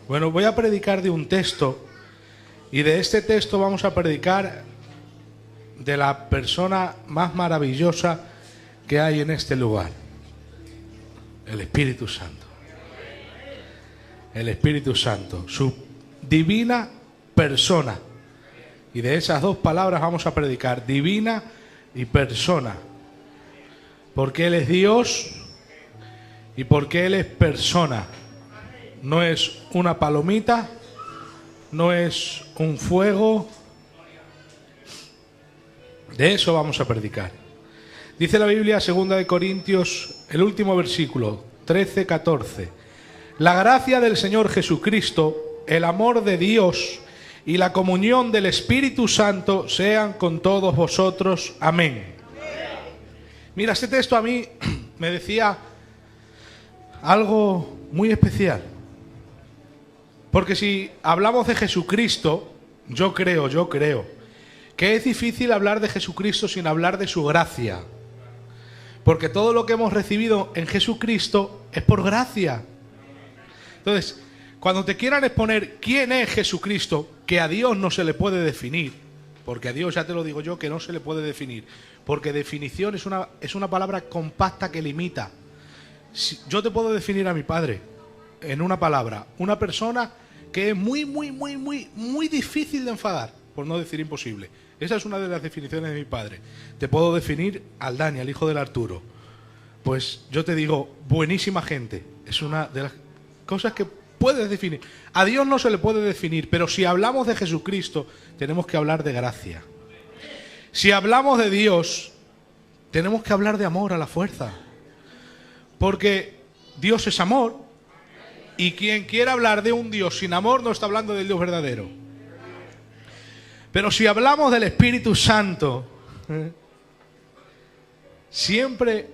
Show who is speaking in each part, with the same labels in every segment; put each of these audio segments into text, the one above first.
Speaker 1: Bueno, voy a predicar de un texto y de este texto vamos a predicar de la persona más maravillosa que hay en este lugar, el Espíritu Santo. El Espíritu Santo, su divina persona. Y de esas dos palabras vamos a predicar, divina y persona. Porque Él es Dios y porque Él es persona. No es una palomita, no es un fuego. De eso vamos a predicar. Dice la Biblia, 2 Corintios, el último versículo, 13-14. La gracia del Señor Jesucristo, el amor de Dios y la comunión del Espíritu Santo sean con todos vosotros. Amén. Mira, este texto a mí me decía algo muy especial. Porque si hablamos de Jesucristo, yo creo que es difícil hablar de Jesucristo sin hablar de su gracia. Porque todo lo que hemos recibido en Jesucristo es por gracia. Entonces, cuando te quieran exponer quién es Jesucristo, que a Dios no se le puede definir, porque a Dios, ya te lo digo yo, que no se le puede definir, porque definición es una palabra compacta que limita. Yo te puedo definir a mi padre en una palabra, una persona que es muy difícil de enfadar, por no decir imposible. Esa es una de las definiciones de mi padre. Te puedo definir al Dani, al hijo del Arturo. Pues yo te digo, buenísima gente. Es una de las cosas que puedes definir. A Dios no se le puede definir, pero si hablamos de Jesucristo, tenemos que hablar de gracia. Si hablamos de Dios, tenemos que hablar de amor a la fuerza. Porque Dios es amor. Y quien quiera hablar de un Dios sin amor no está hablando del Dios verdadero. Pero si hablamos del Espíritu Santo, siempre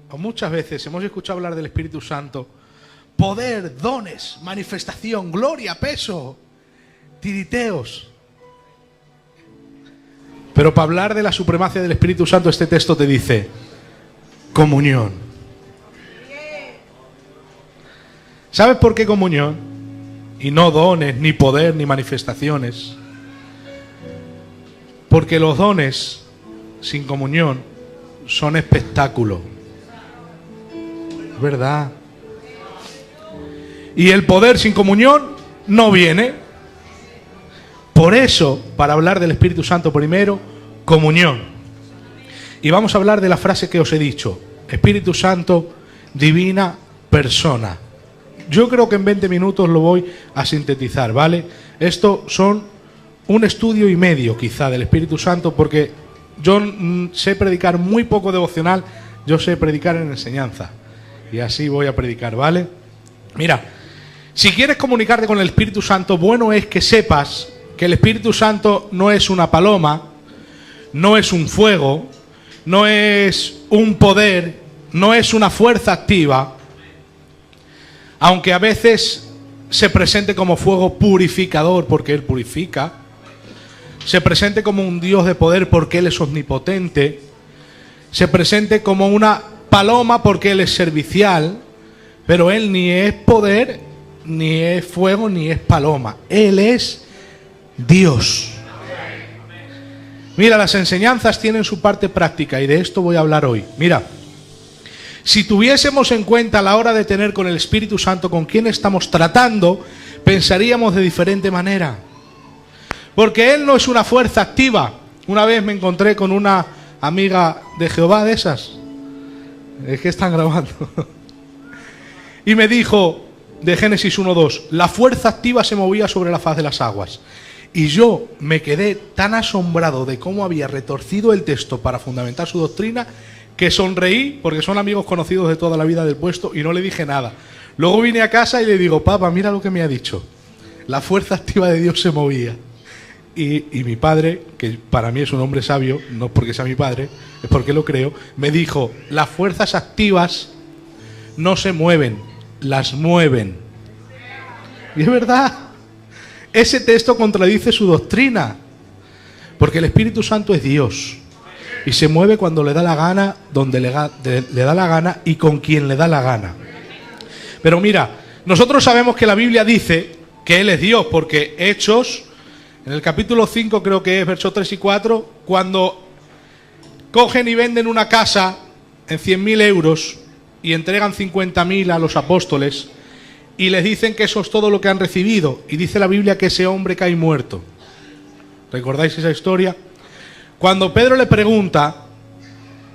Speaker 1: o muchas veces hemos escuchado hablar del Espíritu Santo, poder, dones, manifestación, gloria, peso, tiriteos. Pero para hablar de la supremacia del Espíritu Santo, este texto te dice comunión. ¿Sabes por qué comunión? Y no dones, ni poder, ni manifestaciones. Porque los dones sin comunión son espectáculo. ¿Verdad? Y el poder sin comunión no viene. Por eso, para hablar del Espíritu Santo primero, comunión. Y vamos a hablar de la frase que os he dicho. Espíritu Santo, divina persona. Yo creo que en 20 minutos lo voy a sintetizar, ¿vale? Esto son un estudio y medio quizá del Espíritu Santo, porque yo sé predicar muy poco devocional, yo sé predicar en enseñanza. Y así voy a predicar, ¿vale? Mira, si quieres comunicarte con el Espíritu Santo, bueno es que sepas que el Espíritu Santo no es una paloma, no es un fuego, no es un poder, no es una fuerza activa, aunque a veces se presente como fuego purificador porque Él purifica, se presente como un Dios de poder porque Él es omnipotente, se presente como una paloma porque Él es servicial, pero Él ni es poder, ni es fuego, ni es paloma. Él es Dios. Mira, las enseñanzas tienen su parte práctica y de esto voy a hablar hoy. Mira, si tuviésemos en cuenta a la hora de tener con el Espíritu Santo con quién estamos tratando, pensaríamos de diferente manera. Porque Él no es una fuerza activa. Una vez me encontré con una amiga de Jehová de esas. Es que están grabando. Y me dijo, de Génesis 1:2, la fuerza activa se movía sobre la faz de las aguas. Y yo me quedé tan asombrado de cómo había retorcido el texto para fundamentar su doctrina, que sonreí, porque son amigos conocidos de toda la vida del puesto, y no le dije nada. Luego vine a casa y le digo, papá, mira lo que me ha dicho. La fuerza activa de Dios se movía. Y mi padre, que para mí es un hombre sabio, no porque sea mi padre, es porque lo creo, me dijo, las fuerzas activas no se mueven, las mueven. Y es verdad, ese texto contradice su doctrina, porque el Espíritu Santo es Dios. Y se mueve cuando le da la gana, donde le da la gana y con quien le da la gana. Pero mira, Nosotros sabemos que la Biblia dice que Él es Dios, porque Hechos, en el capítulo 5 creo que es, versos 3 y 4, cuando cogen y venden una casa en 100.000 euros y entregan 50.000 a los apóstoles y les dicen que eso es todo lo que han recibido, y dice la Biblia que ese hombre cae muerto. ¿Recordáis esa historia? Cuando Pedro le pregunta,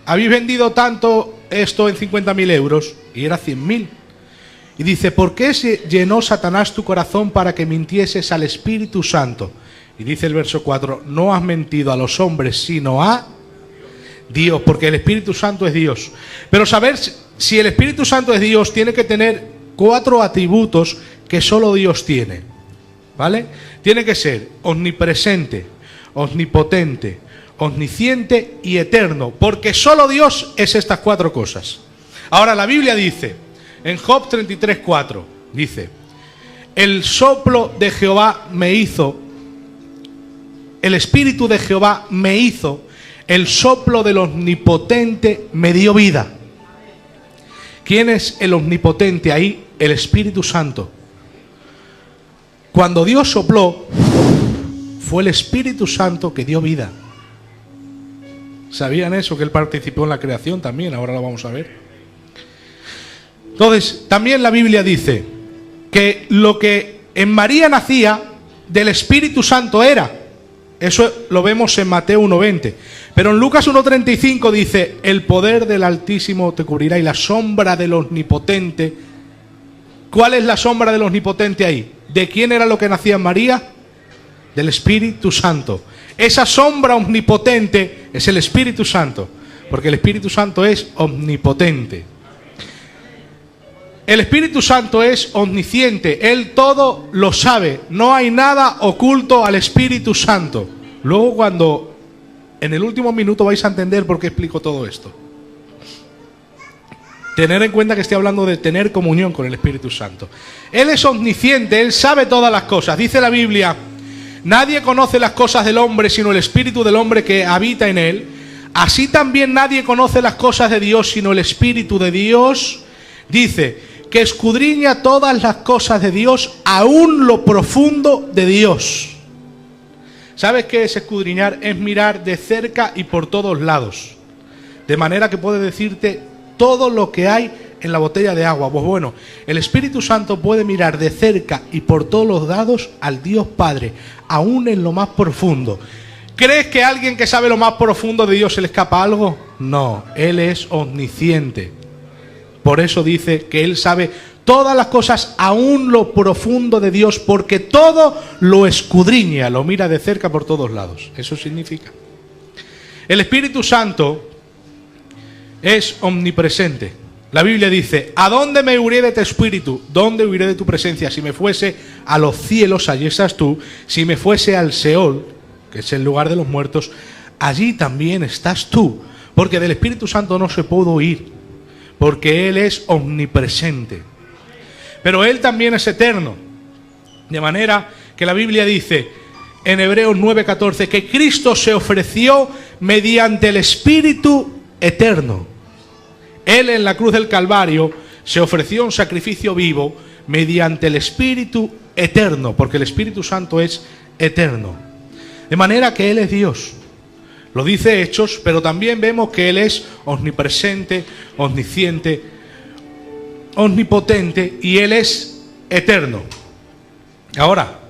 Speaker 1: ¿habéis vendido tanto esto en 50.000 euros? Y era 100.000. Y dice, ¿por qué se llenó Satanás tu corazón para que mintieses al Espíritu Santo? Y dice el verso 4, no has mentido a los hombres, sino a Dios, porque el Espíritu Santo es Dios. Pero saber si el Espíritu Santo es Dios, tiene que tener 4 atributos que solo Dios tiene, ¿vale? Tiene que ser omnipresente, omnipotente, omnisciente y eterno, porque solo Dios es estas 4 cosas. Ahora la Biblia dice, en Job 33:4, dice, el soplo de Jehová me hizo, el Espíritu de Jehová me hizo, el soplo del Omnipotente me dio vida. ¿Quién es el Omnipotente ahí? El Espíritu Santo. Cuando Dios sopló, fue el Espíritu Santo que dio vida. ¿Sabían eso? Que Él participó en la creación también, ahora lo vamos a ver. Entonces, también la Biblia dice que lo que en María nacía, del Espíritu Santo era. Eso lo vemos en Mateo 1:20. Pero en Lucas 1:35 dice, el poder del Altísimo te cubrirá y la sombra del Omnipotente. ¿Cuál es la sombra del Omnipotente ahí? ¿De quién era lo que nacía en María? Del Espíritu Santo. Esa sombra omnipotente es el Espíritu Santo, porque el Espíritu Santo es omnipotente. El Espíritu Santo es omnisciente, Él todo lo sabe, no hay nada oculto al Espíritu Santo. Luego cuando en el último minuto vais a entender por qué explico todo esto. Tener en cuenta que estoy hablando de tener comunión con el Espíritu Santo. Él es omnisciente, Él sabe todas las cosas. Dice la Biblia, nadie conoce las cosas del hombre sino el Espíritu del hombre que habita en él. Así también nadie conoce las cosas de Dios sino el Espíritu de Dios. Dice que escudriña todas las cosas de Dios, aún lo profundo de Dios. ¿Sabes qué es escudriñar? Es mirar de cerca y por todos lados. De manera que puede decirte todo lo que hay en la botella de agua. Pues bueno, el Espíritu Santo puede mirar de cerca y por todos los lados al Dios Padre, aún en lo más profundo. ¿Crees que a alguien que sabe lo más profundo de Dios se le escapa algo? No, Él es omnisciente. Por eso dice que Él sabe todas las cosas, aún lo profundo de Dios, porque todo lo escudriña, lo mira de cerca por todos lados. Eso significa. El Espíritu Santo es omnipresente. La Biblia dice, ¿a dónde me huiré de tu espíritu? ¿Dónde huiré de tu presencia? Si me fuese a los cielos, allí estás tú. Si me fuese al Seol, que es el lugar de los muertos, allí también estás tú. Porque del Espíritu Santo no se puede huir, porque Él es omnipresente. Pero Él también es eterno. De manera que la Biblia dice en Hebreos 9:14 que Cristo se ofreció mediante el Espíritu eterno. Él en la cruz del Calvario se ofreció un sacrificio vivo mediante el Espíritu eterno, porque el Espíritu Santo es eterno. De manera que Él es Dios. Lo dice Hechos, pero también vemos que Él es omnipresente, omnisciente, omnipotente y Él es eterno. Ahora,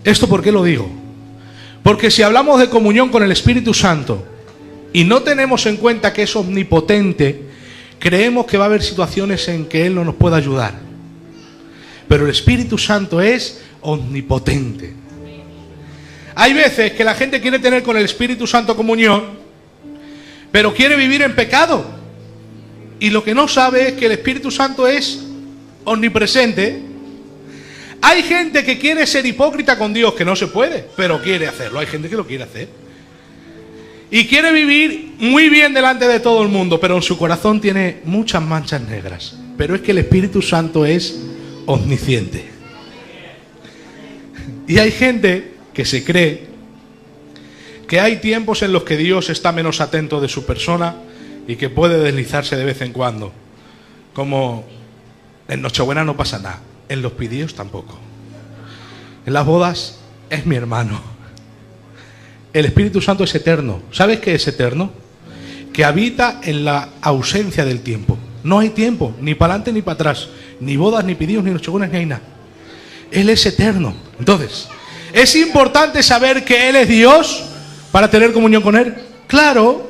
Speaker 1: ¿esto por qué lo digo? Porque si hablamos de comunión con el Espíritu Santo y no tenemos en cuenta que es omnipotente, creemos que va a haber situaciones en que Él no nos pueda ayudar. Pero el Espíritu Santo es omnipotente. Hay veces que la gente quiere tener con el Espíritu Santo comunión, pero quiere vivir en pecado. Y lo que no sabe es que el Espíritu Santo es omnipresente. Hay gente que quiere ser hipócrita con Dios, que no se puede, pero quiere hacerlo. Hay gente que lo quiere hacer. Y quiere vivir muy bien delante de todo el mundo, pero en su corazón tiene muchas manchas negras. Pero es que el Espíritu Santo es omnisciente. Y hay gente que se cree que hay tiempos en los que Dios está menos atento de su persona y que puede deslizarse de vez en cuando, como En Nochebuena no pasa nada. En los pidíos tampoco. En las bodas es mi hermano. El Espíritu Santo es eterno. ¿Sabes qué es eterno? Que habita en la ausencia del tiempo. No hay tiempo, ni para adelante ni para atrás. Ni bodas, ni pidíos, ni nochebuenas, ni hay nada. Él es eterno. Entonces, ¿es importante saber que Él es Dios para tener comunión con Él? Claro,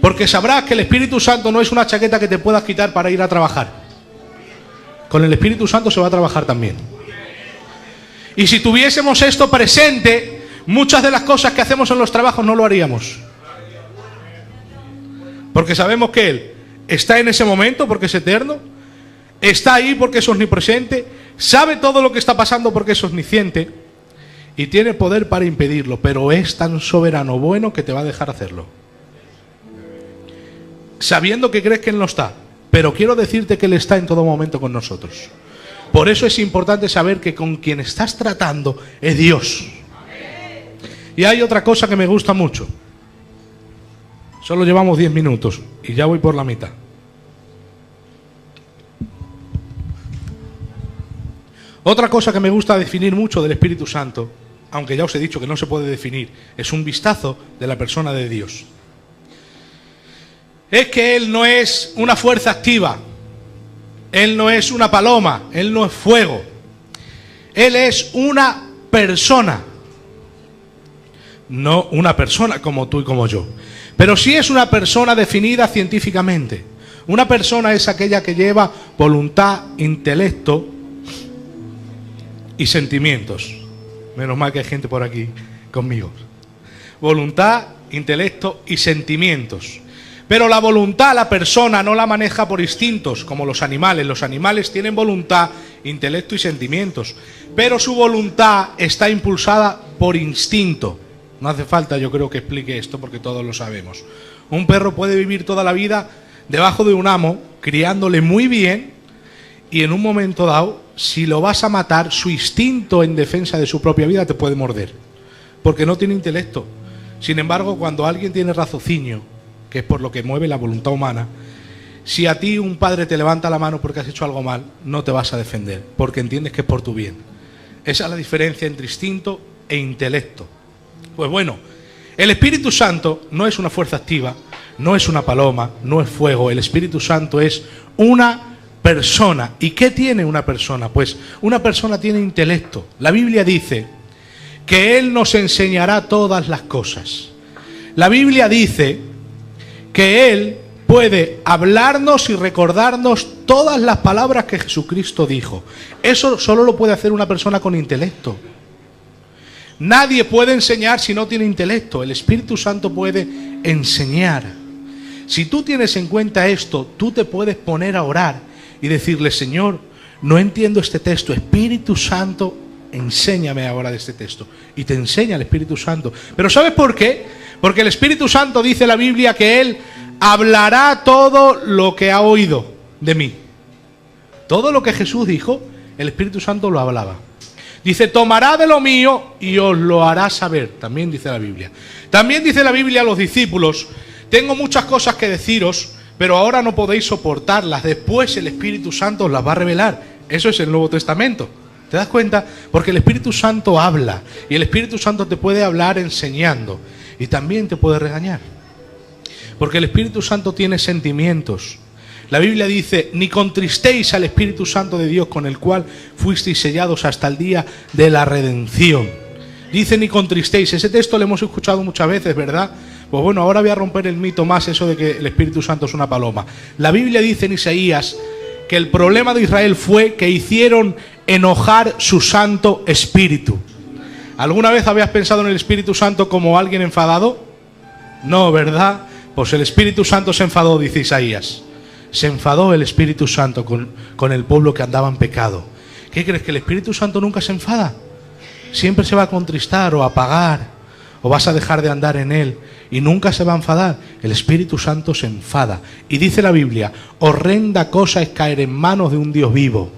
Speaker 1: porque sabrás que el Espíritu Santo no es una chaqueta que te puedas quitar para ir a trabajar. Con el Espíritu Santo se va a trabajar también. Y si tuviésemos esto presente, muchas de las cosas que hacemos en los trabajos no lo haríamos. Porque sabemos que Él está en ese momento porque es eterno, está ahí porque es omnipresente, sabe todo lo que está pasando porque es omnisciente y tiene poder para impedirlo, pero es tan soberano bueno que te va a dejar hacerlo. Sabiendo que crees que Él no está, pero quiero decirte que Él está en todo momento con nosotros. Por eso es importante saber que con quien estás tratando es Dios. Y hay otra cosa que me gusta mucho. Solo llevamos 10 minutos y ya voy por la mitad. Otra cosa que me gusta definir mucho del Espíritu Santo, aunque ya os he dicho que no se puede definir, es un vistazo de la persona de Dios. Es que Él no es una fuerza activa, Él no es una paloma, Él no es fuego. Él es una persona. No una persona como tú y como yo, pero sí es una persona definida científicamente. Una persona es aquella que lleva voluntad, intelecto y sentimientos. Menos mal que hay gente por aquí conmigo. Voluntad, intelecto y sentimientos. Pero la voluntad, la persona no la maneja por instintos, como los animales. Los animales tienen voluntad, intelecto y sentimientos. Pero su voluntad está impulsada por instinto. No hace falta, yo creo, que explique esto porque todos lo sabemos. Un perro puede vivir toda la vida debajo de un amo, criándole muy bien, y en un momento dado, si lo vas a matar, su instinto en defensa de su propia vida te puede morder, porque no tiene intelecto. Sin embargo, cuando alguien tiene raciocinio, que es por lo que mueve la voluntad humana, si a ti un padre te levanta la mano porque has hecho algo mal, no te vas a defender, porque entiendes que es por tu bien. Esa es la diferencia entre instinto e intelecto. Pues bueno, el Espíritu Santo no es una fuerza activa, no es una paloma, no es fuego. El Espíritu Santo es una persona. ¿Y qué tiene una persona? Pues una persona tiene intelecto. La Biblia dice que Él nos enseñará todas las cosas. La Biblia dice que Él puede hablarnos y recordarnos todas las palabras que Jesucristo dijo. Eso solo lo puede hacer una persona con intelecto. Nadie puede enseñar si no tiene intelecto. El Espíritu Santo puede enseñar. Si tú tienes en cuenta esto, tú te puedes poner a orar y decirle: Señor, no entiendo este texto. Espíritu Santo, enséñame ahora de este texto. Y te enseña el Espíritu Santo. Pero ¿sabes por qué? Porque el Espíritu Santo, dice la Biblia, que Él hablará todo lo que ha oído de mí. Todo lo que Jesús dijo, el Espíritu Santo lo hablaba. Dice: tomará de lo mío y os lo hará saber. También dice la Biblia. También dice la Biblia a los discípulos: tengo muchas cosas que deciros, pero ahora no podéis soportarlas. Después el Espíritu Santo os las va a revelar. Eso es el Nuevo Testamento. ¿Te das cuenta? Porque el Espíritu Santo habla. Y el Espíritu Santo te puede hablar enseñando. Y también te puede regañar. Porque el Espíritu Santo tiene sentimientos. La Biblia dice: ni contristéis al Espíritu Santo de Dios, con el cual fuisteis sellados hasta el día de la redención. Dice: ni contristéis. Ese texto lo hemos escuchado muchas veces, ¿verdad? Pues bueno, ahora voy a romper el mito más, eso de que el Espíritu Santo es una paloma. La Biblia dice en Isaías que el problema de Israel fue que hicieron enojar su Santo Espíritu. ¿Alguna vez habías pensado en el Espíritu Santo como alguien enfadado? No, ¿verdad? Pues el Espíritu Santo se enfadó, dice Isaías. Se enfadó el Espíritu Santo con el pueblo que andaba en pecado. ¿Qué crees? ¿Que el Espíritu Santo nunca se enfada? Siempre se va a contristar o a apagar, o vas a dejar de andar en Él, y nunca se va a enfadar. El Espíritu Santo se enfada. Y dice la Biblia: horrenda cosa es caer en manos de un Dios vivo.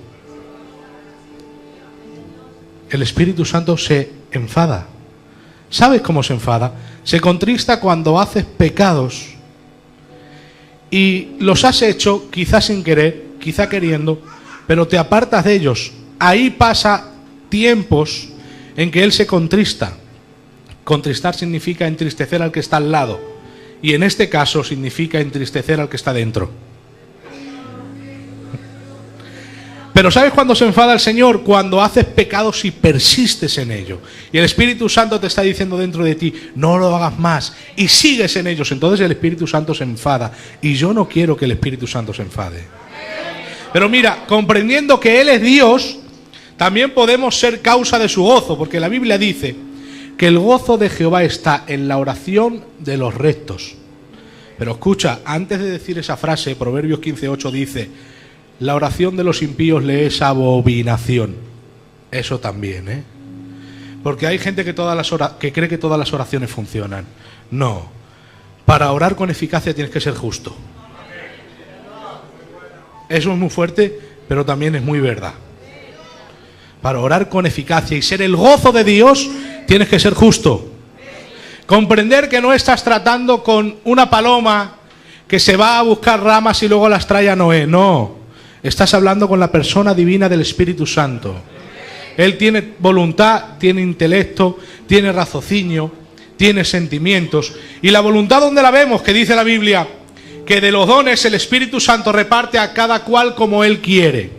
Speaker 1: El Espíritu Santo se enfada. ¿Sabes cómo se enfada? Se contrista cuando haces pecados y los has hecho quizás sin querer, quizá queriendo, pero te apartas de ellos. Ahí pasa tiempos en que Él se contrista. Contristar significa entristecer al que está al lado. Y en este caso significa entristecer al que está dentro. Pero ¿sabes cuándo se enfada el Señor? Cuando haces pecados y persistes en ello. Y el Espíritu Santo te está diciendo dentro de ti, no lo hagas más. Y sigues en ellos. Entonces el Espíritu Santo se enfada. Y yo no quiero que el Espíritu Santo se enfade. Pero mira, comprendiendo que Él es Dios, también podemos ser causa de su gozo. Porque la Biblia dice que el gozo de Jehová está en la oración de los rectos. Pero escucha, antes de decir esa frase, Proverbios 15:8 dice, la oración de los impíos le es abominación. Eso también, ¿eh? Porque hay gente que cree que todas las oraciones funcionan. No. Para orar con eficacia tienes que ser justo. Eso es muy fuerte, pero también es muy verdad. Para orar con eficacia y ser el gozo de Dios, tienes que ser justo. Comprender que no estás tratando con una paloma que se va a buscar ramas y luego las trae a Noé. No. Estás hablando con la persona divina del Espíritu Santo. Él tiene voluntad, tiene intelecto, tiene raciocinio, tiene sentimientos. Y la voluntad, ¿dónde la vemos? Que dice la Biblia que de los dones el Espíritu Santo reparte a cada cual como Él quiere.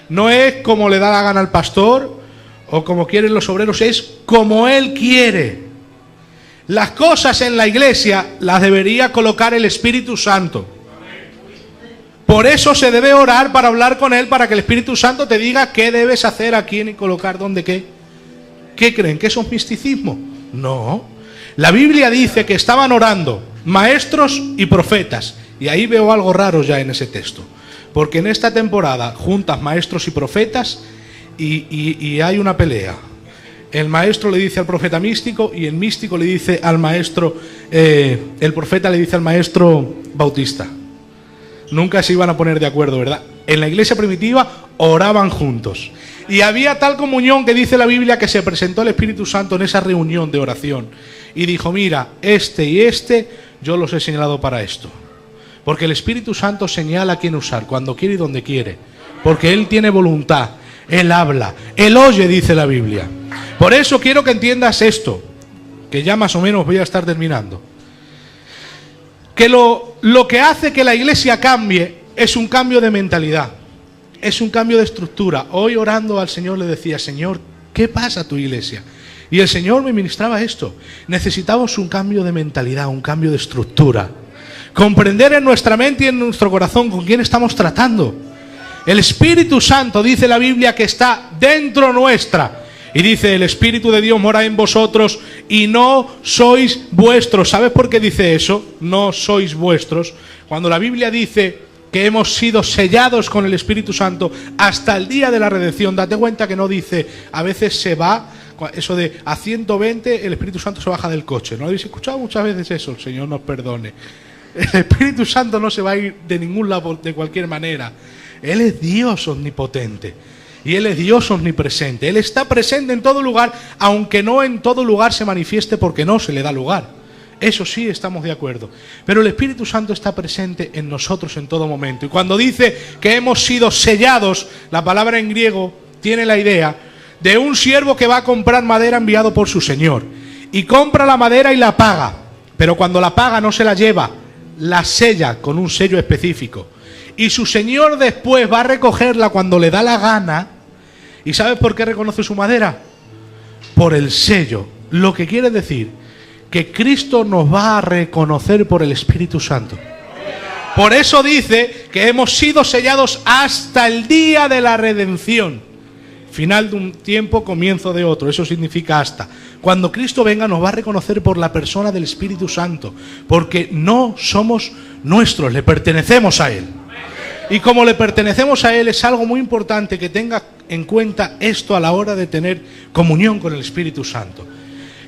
Speaker 1: No es como le da la gana al pastor o como quieren los obreros, es como Él quiere. Las cosas en la iglesia las debería colocar el Espíritu Santo. Por eso se debe orar para hablar con Él, para que el Espíritu Santo te diga qué debes hacer, a quién y colocar dónde qué. ¿Qué creen? ¿Que eso es misticismo? No. La Biblia dice que estaban orando maestros y profetas. Y ahí veo algo raro ya en ese texto. Porque en esta temporada juntas maestros y profetas y hay una pelea. El maestro le dice al profeta místico y el místico le dice al maestro, el profeta le dice al maestro bautista. Nunca se iban a poner de acuerdo, ¿verdad? En la iglesia primitiva oraban juntos. Y había tal comunión que dice la Biblia que se presentó el Espíritu Santo en esa reunión de oración. Y dijo, mira, este y este yo los he señalado para esto. Porque el Espíritu Santo señala a quién usar, cuando quiere y donde quiere. Porque Él tiene voluntad, Él habla, Él oye, dice la Biblia. Por eso quiero que entiendas esto, que ya más o menos voy a estar terminando. Que lo que hace que la iglesia cambie es un cambio de mentalidad, es un cambio de estructura. Hoy orando al Señor le decía, Señor, ¿qué pasa a tu iglesia? Y el Señor me ministraba esto. Necesitamos un cambio de mentalidad, un cambio de estructura. Comprender en nuestra mente y en nuestro corazón con quién estamos tratando. El Espíritu Santo, dice la Biblia, que está dentro nuestra. Y dice, el Espíritu de Dios mora en vosotros y no sois vuestros. ¿Sabes por qué dice eso? No sois vuestros. Cuando la Biblia dice que hemos sido sellados con el Espíritu Santo hasta el día de la redención, date cuenta que no dice, a veces se va, eso de a 120 el Espíritu Santo se baja del coche. ¿No habéis escuchado muchas veces eso? El Señor nos perdone. El Espíritu Santo no se va a ir de ningún lado de cualquier manera. Él es Dios omnipotente. Y Él es Dios omnipresente. Él está presente en todo lugar, aunque no en todo lugar se manifieste porque no se le da lugar. Eso sí, estamos de acuerdo. Pero el Espíritu Santo está presente en nosotros en todo momento. Y cuando dice que hemos sido sellados, la palabra en griego tiene la idea de un siervo que va a comprar madera enviado por su señor. Y compra la madera y la paga. Pero cuando la paga no se la lleva, la sella con un sello específico. Y su señor después va a recogerla cuando le da la gana. ¿Y sabes por qué reconoce su madera? Por el sello. Lo que quiere decir que Cristo nos va a reconocer por el Espíritu Santo. Por eso dice que hemos sido sellados hasta el día de la redención. Final de un tiempo, comienzo de otro. Eso significa hasta. Cuando Cristo venga nos va a reconocer por la persona del Espíritu Santo. Porque no somos nuestros, le pertenecemos a Él. Y como le pertenecemos a Él, es algo muy importante que tenga en cuenta esto a la hora de tener comunión con el Espíritu Santo.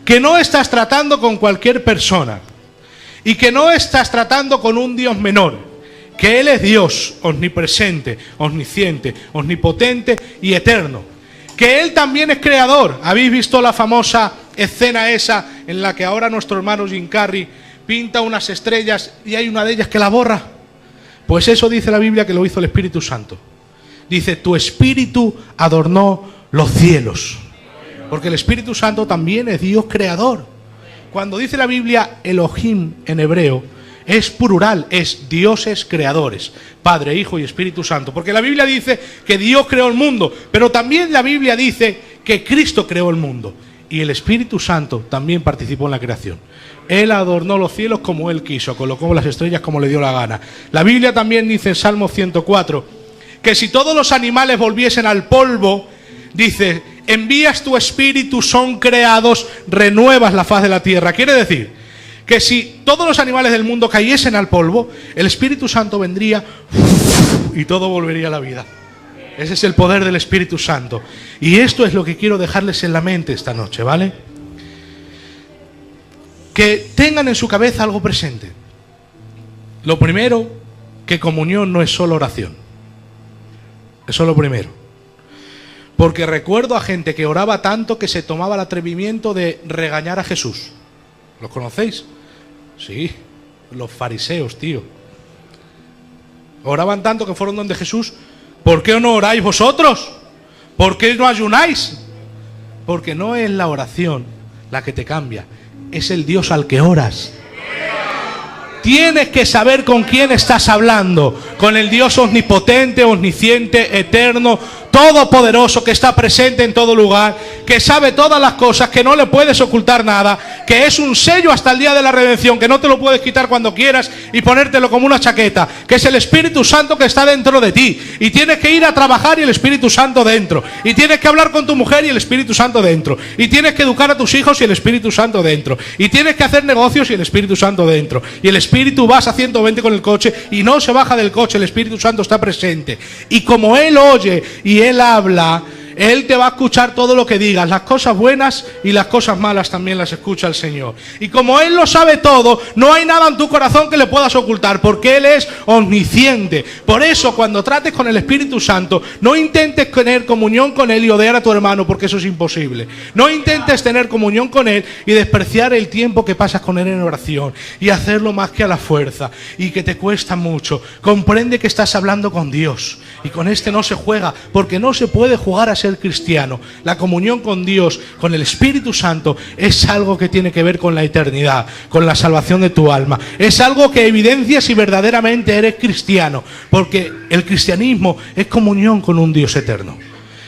Speaker 1: Que no estás tratando con cualquier persona. Y que no estás tratando con un Dios menor. Que Él es Dios omnipresente, omnisciente, omnipotente y eterno. Que Él también es creador. ¿Habéis visto la famosa escena esa en la que ahora nuestro hermano Jim Carrey pinta unas estrellas y hay una de ellas que la borra? Pues eso dice la Biblia que lo hizo el Espíritu Santo. dice, tu espíritu adornó los cielos. Porque el Espíritu Santo también es Dios creador. Cuando dice la Biblia Elohim en hebreo, es plural, es dioses creadores, Padre, Hijo y Espíritu Santo. Porque la Biblia dice que Dios creó el mundo, pero también la Biblia dice que Cristo creó el mundo. Y el Espíritu Santo también participó en la creación. Él adornó los cielos como Él quiso, colocó las estrellas como le dio la gana. La Biblia también dice en Salmo 104, que si todos los animales volviesen al polvo, dice, envías tu espíritu, son creados, renuevas la faz de la tierra. Quiere decir que si todos los animales del mundo cayesen al polvo, el Espíritu Santo vendría y todo volvería a la vida. Ese es el poder del Espíritu Santo. Y esto es lo que quiero dejarles en la mente esta noche, ¿vale? Que tengan en su cabeza algo presente. Lo primero, que comunión no es solo oración. Eso es lo primero. Porque recuerdo a gente que oraba tanto que se tomaba el atrevimiento de regañar a Jesús. ¿Los conocéis? Sí, los fariseos, tío. Oraban tanto que fueron donde Jesús. ¿Por qué no oráis vosotros? ¿Por qué no ayunáis? Porque no es la oración la que te cambia, es el Dios al que oras. Tienes que saber con quién estás hablando, con el Dios omnipotente, omnisciente, eterno, todopoderoso, que está presente en todo lugar, que sabe todas las cosas, que no le puedes ocultar nada, que es un sello hasta el día de la redención, que no te lo puedes quitar cuando quieras y ponértelo como una chaqueta, que es el Espíritu Santo que está dentro de ti, y tienes que ir a trabajar y el Espíritu Santo dentro, y tienes que hablar con tu mujer y el Espíritu Santo dentro, y tienes que educar a tus hijos y el Espíritu Santo dentro, y tienes que hacer negocios y el Espíritu Santo dentro, y el Espíritu vas a 120 con el coche y no se baja del coche, el Espíritu Santo está presente, y como Él oye y Él habla, Él te va a escuchar todo lo que digas, las cosas buenas y las cosas malas también las escucha el Señor. Y como Él lo sabe todo, no hay nada en tu corazón que le puedas ocultar, porque Él es omnisciente. Por eso, cuando trates con el Espíritu Santo, no intentes tener comunión con Él y odiar a tu hermano, porque eso es imposible. No intentes tener comunión con Él y despreciar el tiempo que pasas con Él en oración y hacerlo más que a la fuerza y que te cuesta mucho. Comprende que estás hablando con Dios y con este no se juega, porque no se puede jugar a ser cristiano. La comunión con Dios, con el Espíritu Santo, es algo que tiene que ver con la eternidad, con la salvación de tu alma. Es algo que evidencia si verdaderamente eres cristiano, porque el cristianismo es comunión con un Dios eterno.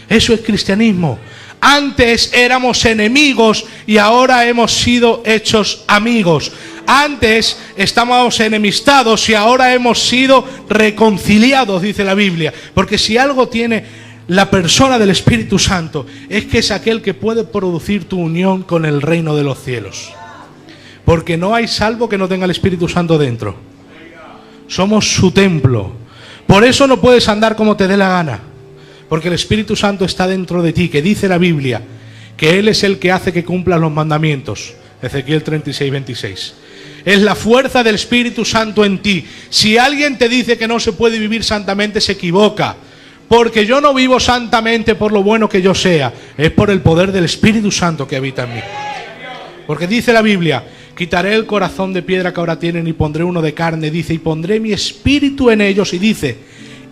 Speaker 1: Eso es cristianismo. Antes éramos enemigos y ahora hemos sido hechos amigos. Antes estábamos enemistados y ahora hemos sido reconciliados, dice la Biblia. Porque si algo tiene la persona del Espíritu Santo, es que es aquel que puede producir tu unión con el reino de los cielos. Porque no hay salvo que no tenga el Espíritu Santo dentro. Somos su templo. Por eso no puedes andar como te dé la gana. Porque el Espíritu Santo está dentro de ti, que dice la Biblia que Él es el que hace que cumplan los mandamientos. Ezequiel 36, 26. Es la fuerza del Espíritu Santo en ti. Si alguien te dice que no se puede vivir santamente, se equivoca. Porque yo no vivo santamente por lo bueno que yo sea, es por el poder del Espíritu Santo que habita en mí. Porque dice la Biblia, quitaré el corazón de piedra que ahora tienen y pondré uno de carne, dice, y pondré mi espíritu en ellos, y dice,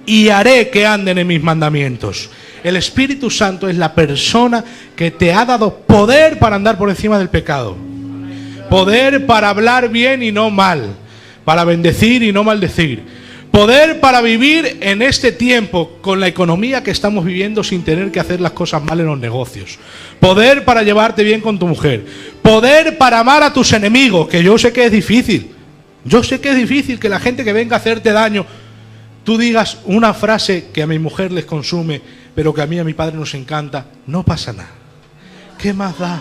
Speaker 1: y haré que anden en mis mandamientos. El Espíritu Santo es la persona que te ha dado poder para andar por encima del pecado. Poder para hablar bien y no mal, para bendecir y no maldecir. Poder para vivir en este tiempo con la economía que estamos viviendo sin tener que hacer las cosas mal en los negocios. Poder para llevarte bien con tu mujer. Poder para amar a tus enemigos, que yo sé que es difícil. Yo sé que es difícil que la gente que venga a hacerte daño, tú digas una frase que a mi mujer les consume, pero que a mí y a mi padre nos encanta. No pasa nada. ¿Qué más da?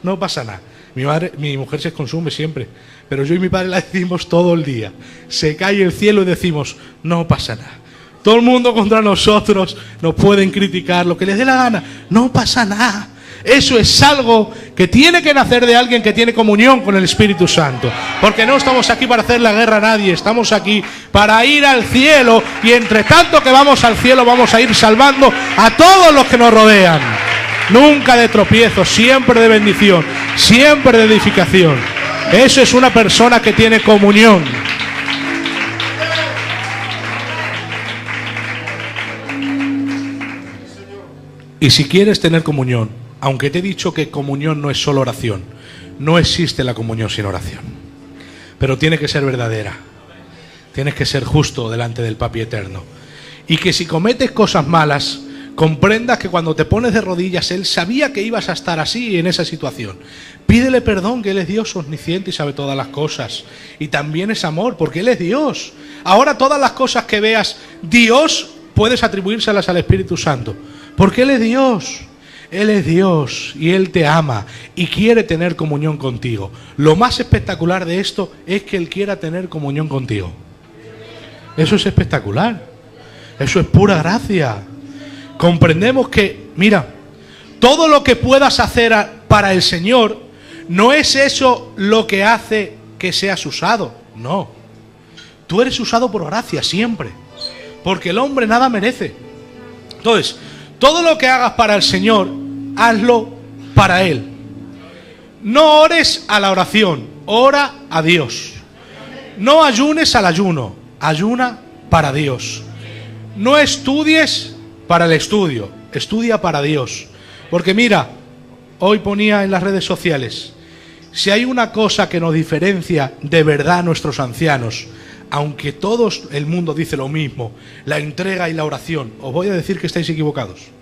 Speaker 1: No pasa nada. Mi mujer se consume siempre, pero yo y mi padre la decimos todo el día. Se cae el cielo y decimos, no pasa nada. Todo el mundo contra nosotros, nos pueden criticar, lo que les dé la gana, no pasa nada. Eso es algo que tiene que nacer de alguien que tiene comunión con el Espíritu Santo. Porque no estamos aquí para hacer la guerra a nadie, estamos aquí para ir al cielo, y entre tanto que vamos al cielo vamos a ir salvando a todos los que nos rodean. Nunca de tropiezo, siempre de bendición, siempre de edificación. Eso es una persona que tiene comunión. Y si quieres tener comunión, aunque te he dicho que comunión no es solo oración, no existe la comunión sin oración. Pero tiene que ser verdadera. Tienes que ser justo delante del Papi Eterno. Y que si cometes cosas malas, comprendas que cuando te pones de rodillas, Él sabía que ibas a estar así en esa situación. Pídele perdón, que Él es Dios omnisciente y sabe todas las cosas. Y también es amor, porque Él es Dios. Ahora todas las cosas que veas Dios, puedes atribuírselas al Espíritu Santo. Porque Él es Dios. Él es Dios y Él te ama y quiere tener comunión contigo. Lo más espectacular de esto es que Él quiera tener comunión contigo. Eso es espectacular. Eso es pura gracia. Comprendemos que, mira, todo lo que puedas hacer para el Señor, no es eso lo que hace que seas usado. No. Tú eres usado por gracia siempre. Porque el hombre nada merece. Entonces, todo lo que hagas para el Señor, hazlo para Él. No ores a la oración, ora a Dios. No ayunes al ayuno, ayuna para Dios. No estudies para el estudio, estudia para Dios. Porque mira, hoy ponía en las redes sociales, si hay una cosa que nos diferencia de verdad a nuestros ancianos, aunque todo el mundo dice lo mismo, la entrega y la oración, os voy a decir que estáis equivocados.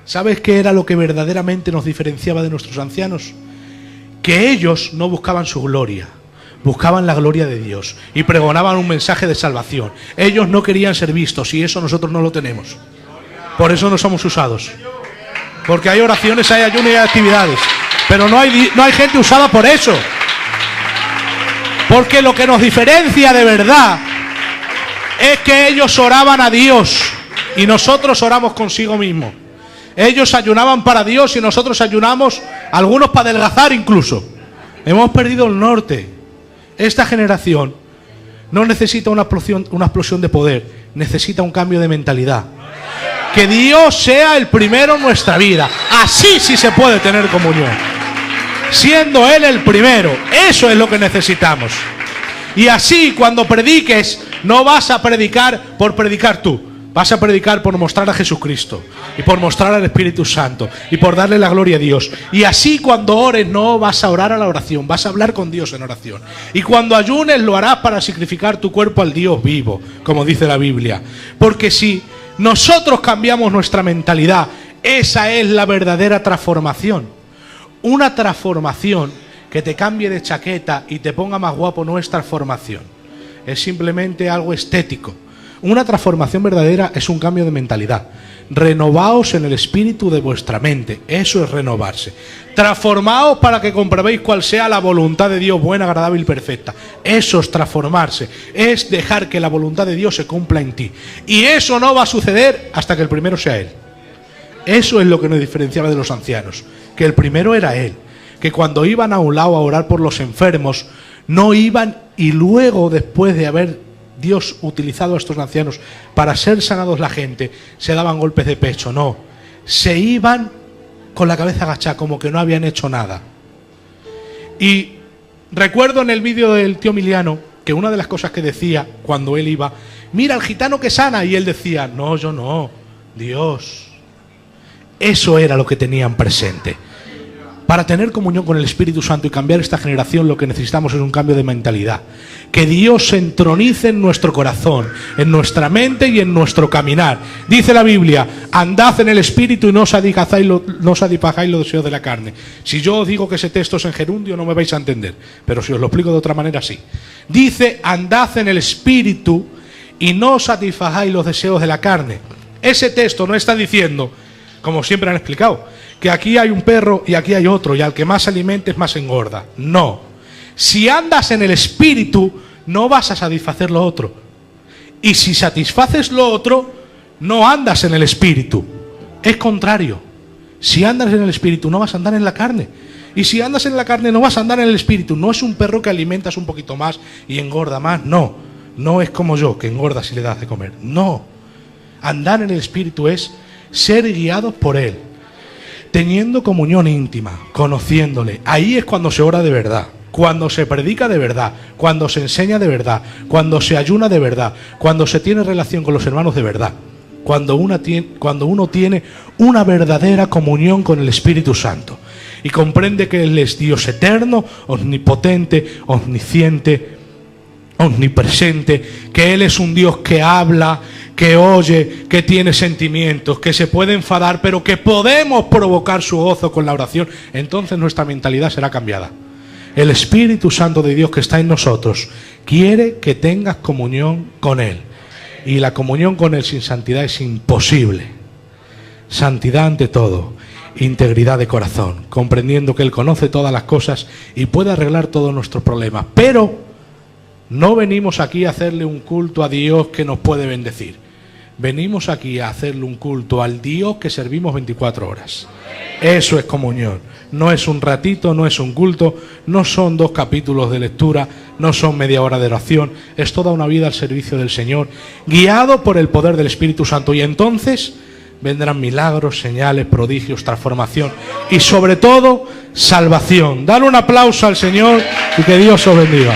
Speaker 1: ¿Sabes qué era lo que verdaderamente nos diferenciaba de nuestros ancianos? Que ellos no buscaban su gloria, buscaban la gloria de Dios y pregonaban un mensaje de salvación. Ellos no querían ser vistos y eso nosotros no lo tenemos. Por eso no somos usados. Porque hay oraciones, hay ayuno y hay actividades. Pero no hay gente usada por eso. Porque lo que nos diferencia de verdad es que ellos oraban a Dios y nosotros oramos consigo mismo. Ellos ayunaban para Dios y nosotros ayunamos, algunos para adelgazar incluso. Hemos perdido el norte. Esta generación no necesita una explosión de poder, necesita un cambio de mentalidad. Que Dios sea el primero en nuestra vida. Así sí se puede tener comunión. Siendo Él el primero. Eso es lo que necesitamos. Y así cuando prediques, no vas a predicar por predicar tú. Vas a predicar por mostrar a Jesucristo y por mostrar al Espíritu Santo y por darle la gloria a Dios. Y así cuando ores no vas a orar a la oración, vas a hablar con Dios en oración. Y cuando ayunes lo harás para sacrificar tu cuerpo al Dios vivo, como dice la Biblia. Porque si nosotros cambiamos nuestra mentalidad, esa es la verdadera transformación. Una transformación que te cambie de chaqueta y te ponga más guapo no es transformación. Es simplemente algo estético. Una transformación verdadera es un cambio de mentalidad. Renovaos en el espíritu de vuestra mente. Eso es renovarse. Transformaos para que comprobéis cuál sea la voluntad de Dios, buena, agradable y perfecta. Eso es transformarse. Es dejar que la voluntad de Dios se cumpla en ti. Y eso no va a suceder hasta que el primero sea Él. Eso es lo que nos diferenciaba de los ancianos. Que el primero era Él. Que cuando iban a un lado a orar por los enfermos, no iban y luego, después de haber Dios utilizado a estos ancianos para ser sanados la gente, se daban golpes de pecho. No, se iban con la cabeza agachada, como que no habían hecho nada. Y recuerdo en el vídeo del tío Emiliano que una de las cosas que decía cuando él iba, mira al gitano que sana, y él decía, no, yo no, Dios. Eso era lo que tenían presente. Para tener comunión con el Espíritu Santo y cambiar esta generación, lo que necesitamos es un cambio de mentalidad. Que Dios se entronice en nuestro corazón, en nuestra mente y en nuestro caminar. Dice la Biblia, andad en el Espíritu y no os satisfagáis los deseos de la carne. Si yo os digo que ese texto es en gerundio, no me vais a entender. Pero si os lo explico de otra manera, sí. Dice, andad en el Espíritu y no os satisfagáis los deseos de la carne. Ese texto no está diciendo, como siempre han explicado, que aquí hay un perro y aquí hay otro, y al que más alimentes más engorda. No. Si andas en el Espíritu, no vas a satisfacer lo otro. Y si satisfaces lo otro, no andas en el Espíritu. Es contrario. Si andas en el Espíritu, no vas a andar en la carne. Y si andas en la carne, no vas a andar en el Espíritu. No es un perro que alimentas un poquito más y engorda más. No. No es como yo, que engorda si le das de comer. No. Andar en el Espíritu es ser guiados por Él, teniendo comunión íntima, conociéndole. Ahí es cuando se ora de verdad, cuando se predica de verdad, cuando se enseña de verdad, cuando se ayuna de verdad, cuando se tiene relación con los hermanos de verdad. cuando uno tiene una verdadera comunión con el Espíritu Santo y comprende que Él es Dios eterno, omnipotente, omnisciente, omnipresente, que Él es un Dios que habla, que oye, que tiene sentimientos, que se puede enfadar, pero que podemos provocar su gozo con la oración. Entonces nuestra mentalidad será cambiada. El Espíritu Santo de Dios que está en nosotros quiere que tengas comunión con Él. Y la comunión con Él sin santidad es imposible. Santidad ante todo, integridad de corazón, comprendiendo que Él conoce todas las cosas y puede arreglar todos nuestros problemas. Pero no venimos aquí a hacerle un culto a Dios que nos puede bendecir. Venimos aquí a hacerle un culto al Dios que servimos 24 horas. Eso es comunión. No es un ratito, no es un culto, no son 2 capítulos de lectura, no son media hora de oración. Es toda una vida al servicio del Señor, guiado por el poder del Espíritu Santo. Y entonces vendrán milagros, señales, prodigios, transformación y sobre todo salvación. Dale un aplauso al Señor y que Dios os bendiga.